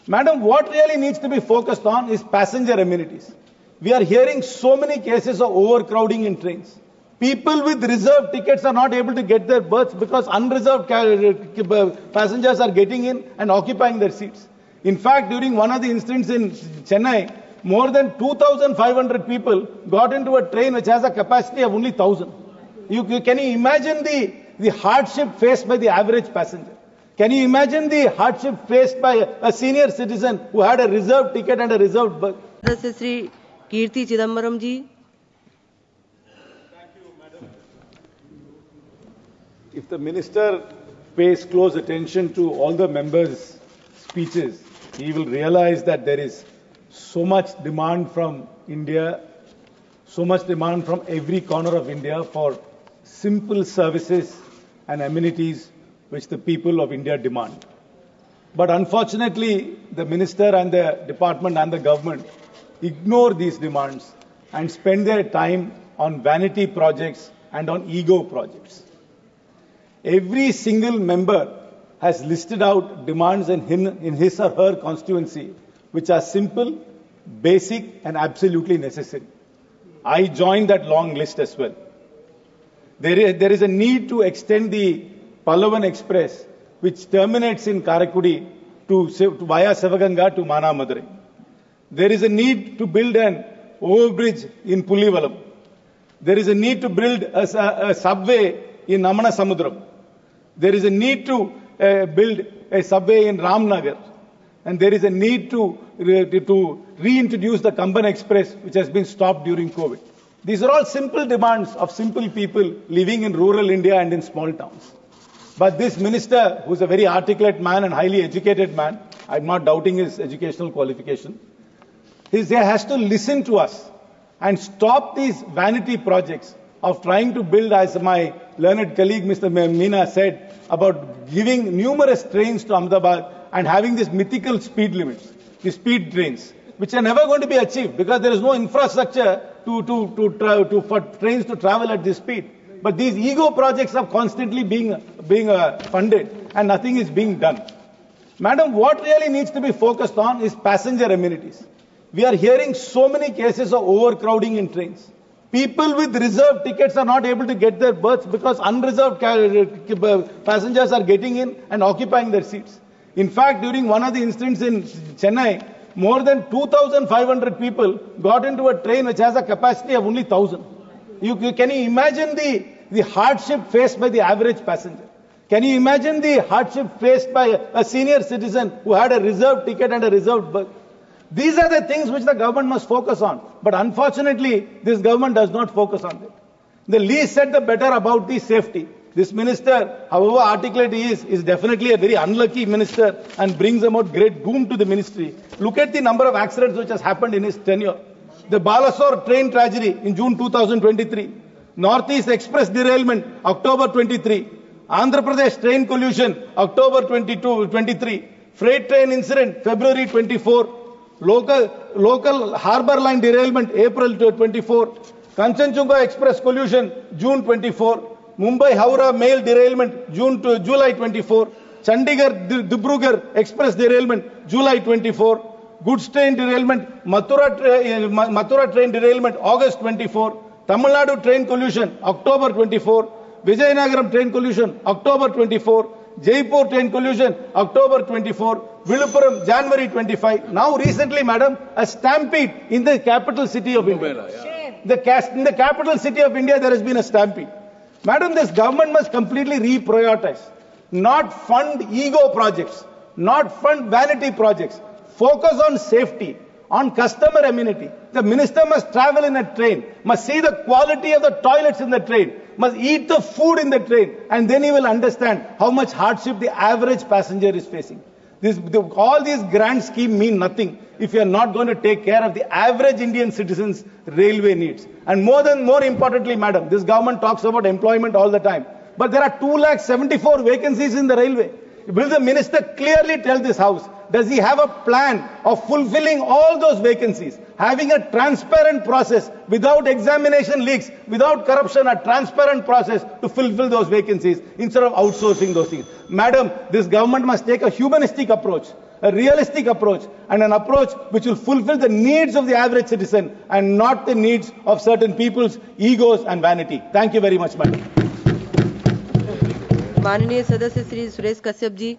Madam, what really needs to be focused on is passenger amenities. We are hearing so many cases of overcrowding in trains. People with reserved tickets are not able to get their berths because unreserved passengers are getting in and occupying their seats. In fact, during one of the incidents in Chennai, more than 2,500 people got into a train which has a capacity of only 1,000. Can you imagine the hardship faced by the average passenger? Can you imagine the hardship faced by a senior citizen who had a reserved ticket and a reserved berth? Shri Karti Chidambaram ji. Thank you, madam. If the minister pays close attention to all the members' speeches, he will realize that there is so much demand from India, so much demand from every corner of India for simple services and amenities which the people of India demand. But unfortunately, the minister and the department and the government ignore these demands and spend their time on vanity projects and on ego projects. Every single member has listed out demands in his or her constituency which are simple, basic and absolutely necessary. I joined that long list as well. There is a need to extend the Pallavan Express, which terminates in Karaikudi via Sivaganga to Manamadurai. There is a need to build an overbridge in Pullivalam. There is a need to build a subway in Namana Samudram. There is a need to build a subway in Ramnagar. And there is a need to reintroduce the Kamban Express, which has been stopped during COVID. These are all simple demands of simple people living in rural India and in small towns. But this minister, who is a very articulate man and highly educated man, I'm not doubting his educational qualification, he has to listen to us and stop these vanity projects of trying to build, as my learned colleague Mr. Meena said, about giving numerous trains to Ahmedabad and having these mythical speed limits, the speed trains, which are never going to be achieved because there is no infrastructure for trains to travel at this speed. But these ego projects are constantly being funded and nothing is being done. Madam, what really needs to be focused on is passenger amenities. We are hearing so many cases of overcrowding in trains. People with reserved tickets are not able to get their berths because unreserved passengers are getting in and occupying their seats. In fact, during one of the incidents in Chennai, more than 2,500 people got into a train which has a capacity of only 1,000. Can you imagine the hardship faced by the average passenger? Can you imagine the hardship faced by a senior citizen who had a reserved ticket and a reserved berth? These are the things which the government must focus on. But unfortunately, this government does not focus on them. The least said, the better about the safety. This minister, however articulate he is definitely a very unlucky minister and brings about great doom to the ministry. Look at the number of accidents which has happened in his tenure. The Balasore train tragedy in June 2023. Northeast Express derailment, October 23. Andhra Pradesh train collision, October 23. Freight train incident, February 24. Local harbour line derailment, April 24. Kanchenjunga Express collision, June 24. Mumbai Howrah mail derailment, July 24. Chandigarh Dibrugarh Express derailment, July 24. Goods train derailment, Mathura train derailment, August 24. Tamil Nadu train collision, October 24. Vijayanagaram train collision, October 24. Jaipur train collision, October 24. Viluppuram, January 25. Now recently, madam, a stampede in the capital city of India. In the capital city of India, there has been a stampede. Madam, this government must completely reprioritize. Not fund ego projects, not fund vanity projects. Focus on safety, on customer amenity. The minister must travel in a train, must see the quality of the toilets in the train, must eat the food in the train, and then he will understand how much hardship the average passenger is facing. All these grand schemes mean nothing if you are not going to take care of the average Indian citizen's railway needs. And more importantly, madam, this government talks about employment all the time. But there are 274 vacancies in the railway. Will the minister clearly tell this house, does he have a plan of fulfilling all those vacancies, having a transparent process without examination leaks, without corruption, a transparent process to fulfill those vacancies instead of outsourcing those things? Madam, this government must take a humanistic approach. a realistic approach, and an approach which will fulfill the needs of the average citizen and not the needs of certain people's egos and vanity. Thank you very much, madam. माननीय सदस्य श्री सुरेश कश्यप जी।